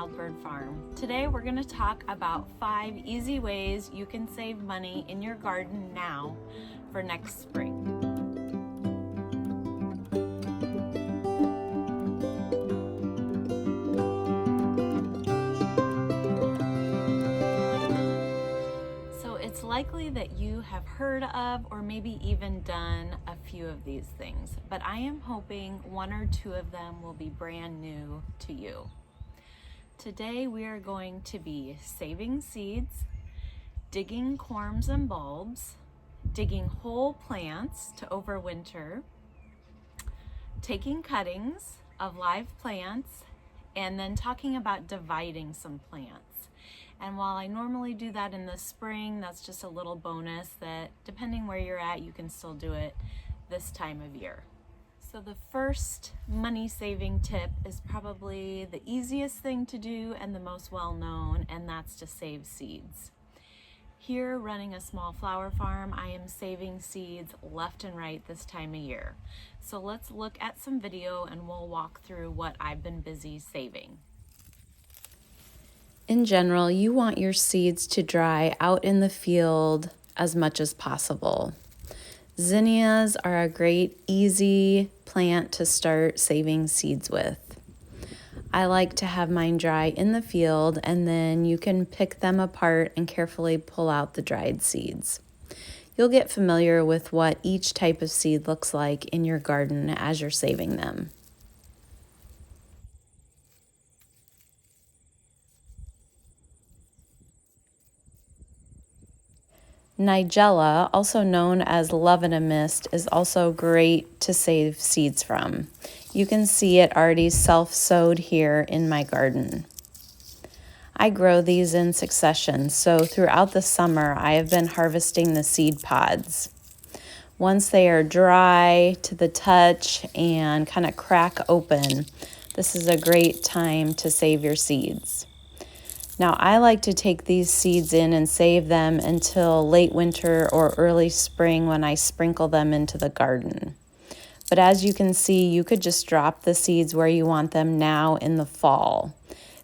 Wild Bird Farm. Today we're going to talk about 5 easy ways you can save money in your garden now for next spring. So it's likely that you have heard of or maybe even done a few of these things, but I am hoping 1 or 2 of them will be brand new to you. Today we are going to be saving seeds, digging corms and bulbs, digging whole plants to overwinter, taking cuttings of live plants, and then talking about dividing some plants. And while I normally do that in the spring, that's just a little bonus that depending where you're at, you can still do it this time of year. So the first money saving tip is probably the easiest thing to do and the most well known, and that's to save seeds. Here, running a small flower farm, I am saving seeds left and right this time of year. So let's look at some video and we'll walk through what I've been busy saving. In general, you want your seeds to dry out in the field as much as possible. Zinnias are a great, easy plant to start saving seeds with. I like to have mine dry in the field, and then you can pick them apart and carefully pull out the dried seeds. You'll get familiar with what each type of seed looks like in your garden as you're saving them. Nigella, also known as love in a mist, is also great to save seeds from. You can see it already self-sowed here in my garden. I grow these in succession, so throughout the summer I have been harvesting the seed pods. Once they are dry to the touch and kind of crack open, this is a great time to save your seeds. Now, I like to take these seeds in and save them until late winter or early spring when I sprinkle them into the garden. But as you can see, you could just drop the seeds where you want them now in the fall.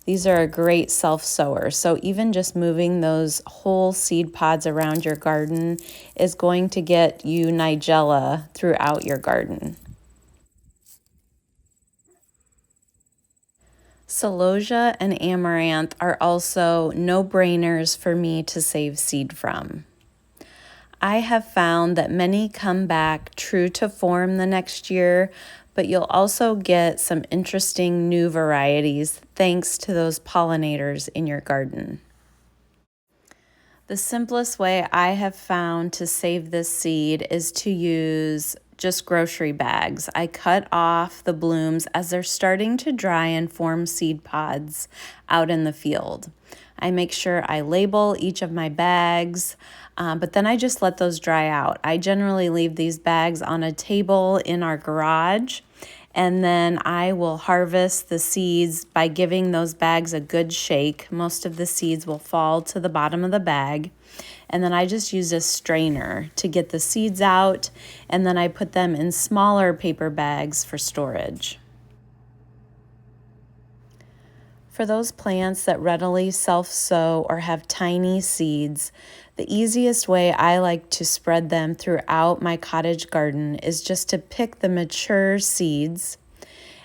These are a great self-sower, so even just moving those whole seed pods around your garden is going to get you nigella throughout your garden. Celosia and amaranth are also no-brainers for me to save seed from. I have found that many come back true to form the next year, but you'll also get some interesting new varieties thanks to those pollinators in your garden. The simplest way I have found to save this seed is to use just grocery bags. I cut off the blooms as they're starting to dry and form seed pods out in the field. I make sure I label each of my bags, but then I just let those dry out. I generally leave these bags on a table in our garage, and then I will harvest the seeds by giving those bags a good shake. Most of the seeds will fall to the bottom of the bag. And then I just use a strainer to get the seeds out, and then I put them in smaller paper bags for storage. For those plants that readily self-sow or have tiny seeds, the easiest way I like to spread them throughout my cottage garden is just to pick the mature seeds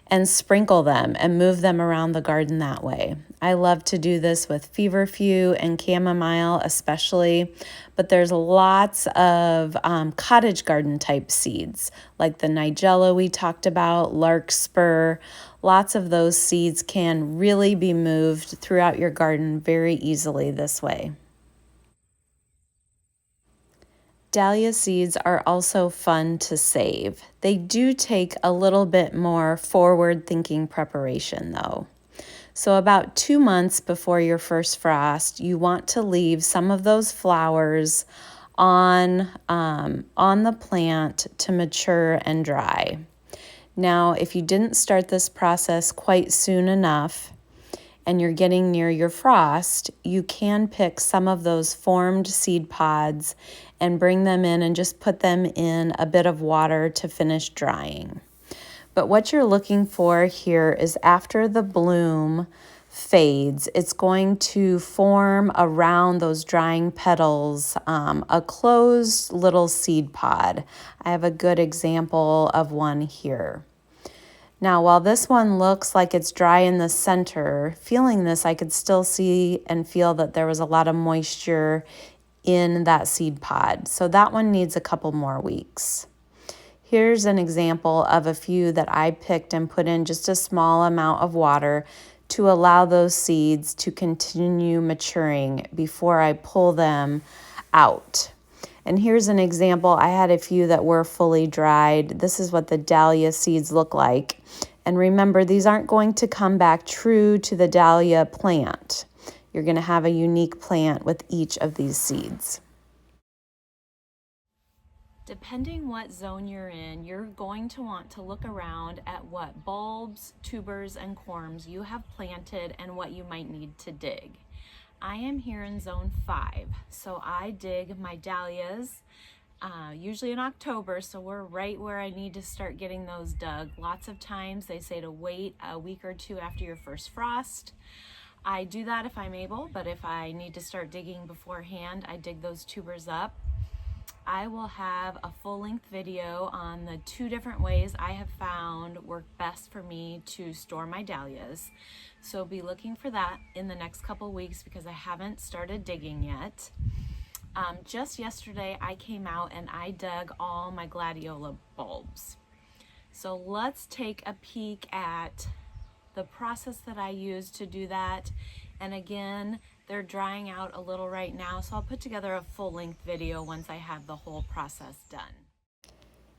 and sprinkle them and move them around the garden that way. I love to do this with feverfew and chamomile especially, but there's lots of cottage garden type seeds like the nigella we talked about, larkspur. Lots of those seeds can really be moved throughout your garden very easily this way. Dahlia seeds are also fun to save. They do take a little bit more forward-thinking preparation though. So about 2 months before your first frost, you want to leave some of those flowers on the plant to mature and dry. Now, if you didn't start this process quite soon enough, and you're getting near your frost, you can pick some of those formed seed pods and bring them in and just put them in a bit of water to finish drying. But what you're looking for here is after the bloom fades, it's going to form around those drying petals a closed little seed pod. I have a good example of one here. Now, while this one looks like it's dry in the center, feeling this, I could still see and feel that there was a lot of moisture in that seed pod. So that one needs a couple more weeks. Here's an example of a few that I picked and put in just a small amount of water to allow those seeds to continue maturing before I pull them out. And here's an example. I had a few that were fully dried. This is what the dahlia seeds look like. And remember, these aren't going to come back true to the dahlia plant. You're going to have a unique plant with each of these seeds. Depending what zone you're in, you're going to want to look around at what bulbs, tubers, and corms you have planted and what you might need to dig. I am here in zone 5, so I dig my dahlias usually in October, so we're right where I need to start getting those dug. Lots of times they say to wait a week or two after your first frost. I do that if I'm able, but if I need to start digging beforehand, I dig those tubers up. I will have a full-length video on the 2 different ways I have found work best for me to store my dahlias. So be looking for that in the next couple weeks because I haven't started digging yet. Just yesterday I came out and I dug all my gladiola bulbs. So let's take a peek at the process that I use to do that. And again, they're drying out a little right now, so I'll put together a full-length video once I have the whole process done.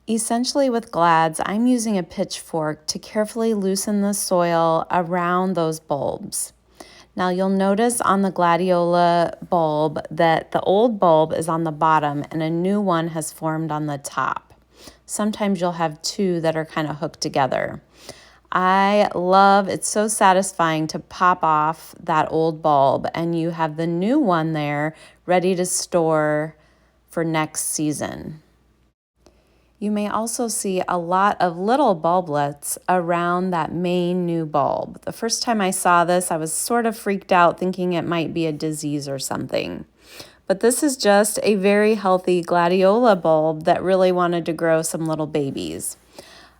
Essentially with glads, I'm using a pitchfork to carefully loosen the soil around those bulbs. Now you'll notice on the gladiola bulb that the old bulb is on the bottom and a new one has formed on the top. Sometimes you'll have 2 that are kind of hooked together. It's so satisfying to pop off that old bulb and you have the new one there ready to store for next season. You may also see a lot of little bulblets around that main new bulb. The first time I saw this, I was sort of freaked out thinking it might be a disease or something. But this is just a very healthy gladiola bulb that really wanted to grow some little babies.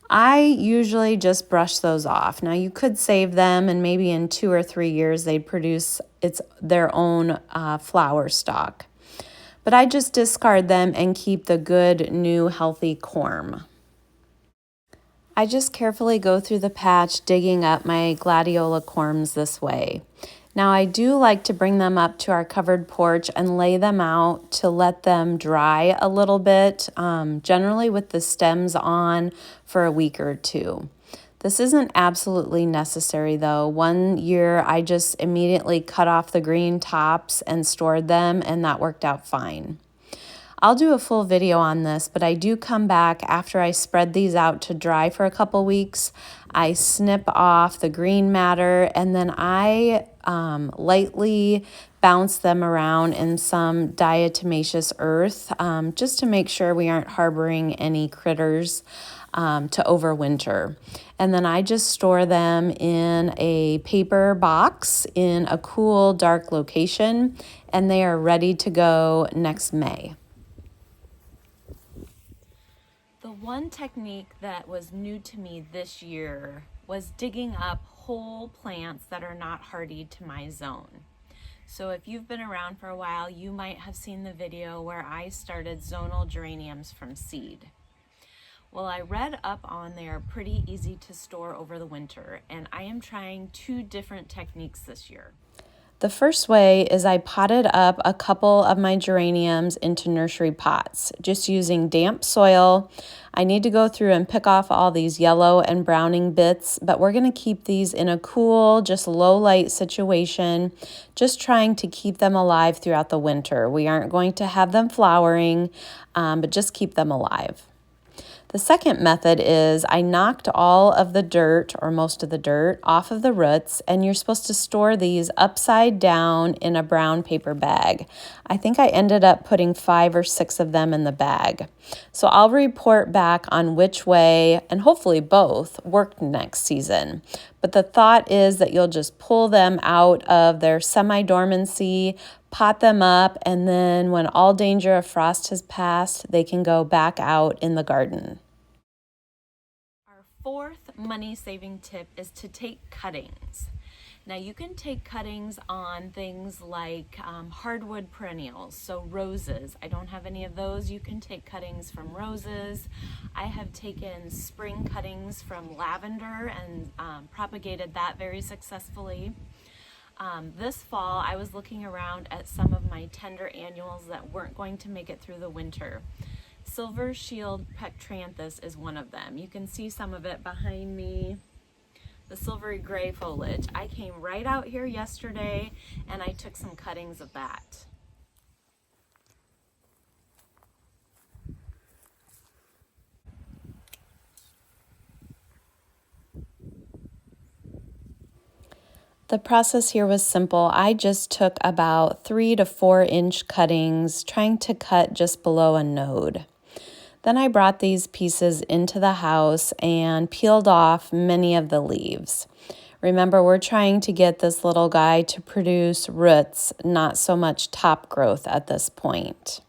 I usually just brush those off. Now you could save them and maybe in 2 or 3 years they'd produce their own flower stalk. But I just discard them and keep the good, new, healthy corm. I just carefully go through the patch digging up my gladiola corms this way. Now I do like to bring them up to our covered porch and lay them out to let them dry a little bit, generally with the stems on for a week or 2. This isn't absolutely necessary though. One year I just immediately cut off the green tops and stored them and that worked out fine. I'll do a full video on this, but I do come back after I spread these out to dry for a couple weeks. I snip off the green matter and then I lightly bounce them around in some diatomaceous earth just to make sure we aren't harboring any critters to overwinter. And then I just store them in a paper box in a cool, dark location, and they are ready to go next May. The one technique that was new to me this year was digging up whole plants that are not hardy to my zone. So if you've been around for a while, you might have seen the video where I started zonal geraniums from seed. Well, I read up on they are pretty easy to store over the winter, and I am trying 2 different techniques this year. The first way is I potted up a couple of my geraniums into nursery pots, just using damp soil. I need to go through and pick off all these yellow and browning bits, but we're going to keep these in a cool, just low light situation, just trying to keep them alive throughout the winter. We aren't going to have them flowering, but just keep them alive. The second method is I knocked all of the dirt or most of the dirt off of the roots, and you're supposed to store these upside down in a brown paper bag. I think I ended up putting 5 or 6 of them in the bag. So I'll report back on which way, and hopefully both, worked next season. But the thought is that you'll just pull them out of their semi-dormancy, pot them up, and then when all danger of frost has passed, they can go back out in the garden. Our fourth money-saving tip is to take cuttings. Now you can take cuttings on things like hardwood perennials, so roses. I don't have any of those. You can take cuttings from roses. I have taken spring cuttings from lavender and propagated that very successfully. This fall, I was looking around at some of my tender annuals that weren't going to make it through the winter. Silver shield pectranthus is one of them. You can see some of it behind me, the silvery gray foliage. I came right out here yesterday and I took some cuttings of that. The process here was simple. I just took about 3 to 4 inch cuttings, trying to cut just below a node. Then I brought these pieces into the house and peeled off many of the leaves. Remember, we're trying to get this little guy to produce roots, not so much top growth at this point.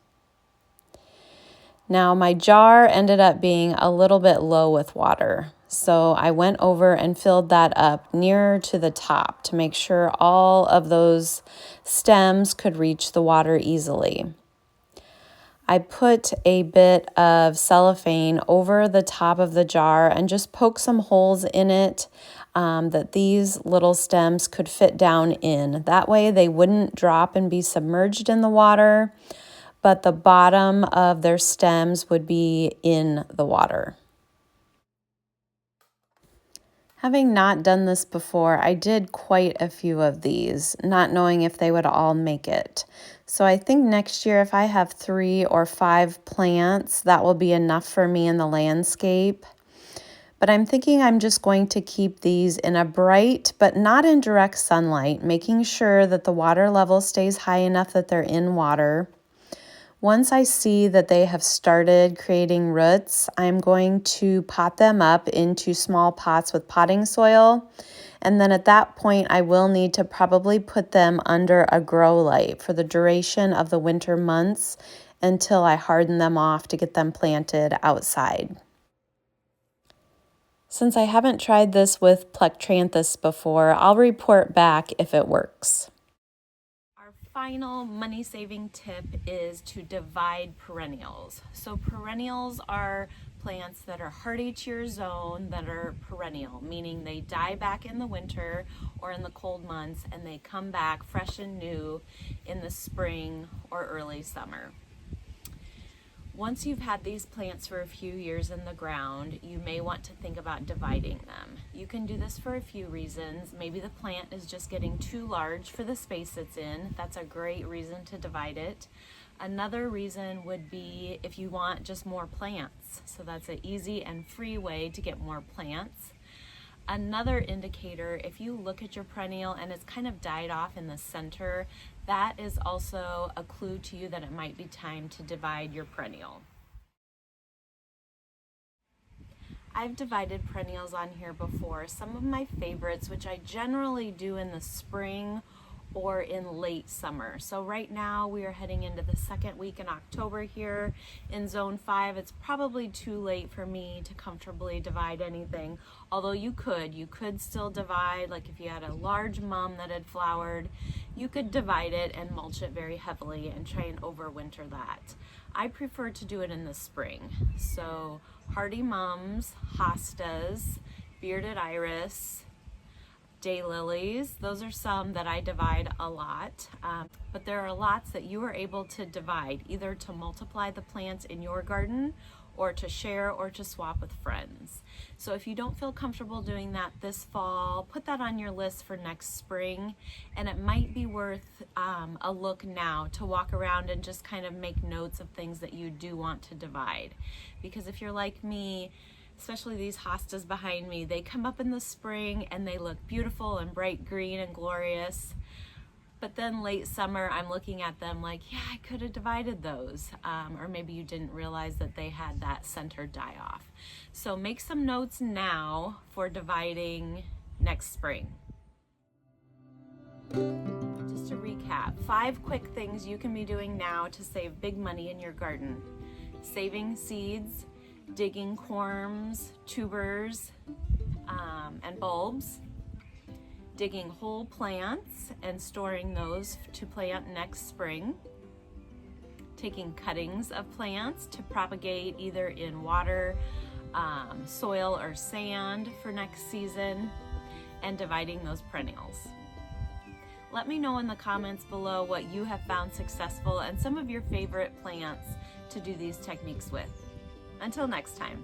Now my jar ended up being a little bit low with water, so I went over and filled that up nearer to the top to make sure all of those stems could reach the water easily. I put a bit of cellophane over the top of the jar and just poked some holes in it that these little stems could fit down in. That way they wouldn't drop and be submerged in the water, but the bottom of their stems would be in the water. Having not done this before, I did quite a few of these, not knowing if they would all make it. So I think next year if I have 3 or 5 plants, that will be enough for me in the landscape. But I'm thinking I'm just going to keep these in a bright but not in direct sunlight, making sure that the water level stays high enough that they're in water. Once I see that they have started creating roots, I'm going to pot them up into small pots with potting soil. And then at that point, I will need to probably put them under a grow light for the duration of the winter months until I harden them off to get them planted outside. Since I haven't tried this with plectranthus before, I'll report back if it works. Final money-saving tip is to divide perennials. So perennials are plants that are hardy to your zone that are perennial, meaning they die back in the winter or in the cold months and they come back fresh and new in the spring or early summer. Once you've had these plants for a few years in the ground, you may want to think about dividing them. You can do this for a few reasons. Maybe the plant is just getting too large for the space it's in. That's a great reason to divide it. Another reason would be if you want just more plants. So that's an easy and free way to get more plants. Another indicator, if you look at your perennial and it's kind of died off in the center, that is also a clue to you that it might be time to divide your perennial. I've divided perennials on here before. Some of my favorites, which I generally do in the spring or in late summer. So right now we are heading into the second week in October here in zone 5. It's probably too late for me to comfortably divide anything, although you could still divide. Like if you had a large mum that had flowered, you could divide it and mulch it very heavily and try and overwinter that. I prefer to do it in the spring. So hardy mums, hostas, bearded iris, daylilies, those are some that I divide a lot, but there are lots that you are able to divide either to multiply the plants in your garden or to share or to swap with friends. So if you don't feel comfortable doing that this fall, put that on your list for next spring, and it might be worth a look now to walk around and just kind of make notes of things that you do want to divide. Because if you're like me, especially these hostas behind me, they come up in the spring and they look beautiful and bright green and glorious. But then late summer, I'm looking at them like, yeah, I could have divided those. Or maybe you didn't realize that they had that center die off. So make some notes now for dividing next spring. Just to recap, 5 quick things you can be doing now to save big money in your garden. Saving seeds, digging corms, tubers, and bulbs, digging whole plants and storing those to plant next spring, taking cuttings of plants to propagate either in water, soil, or sand for next season, and dividing those perennials. Let me know in the comments below what you have found successful and some of your favorite plants to do these techniques with. Until next time.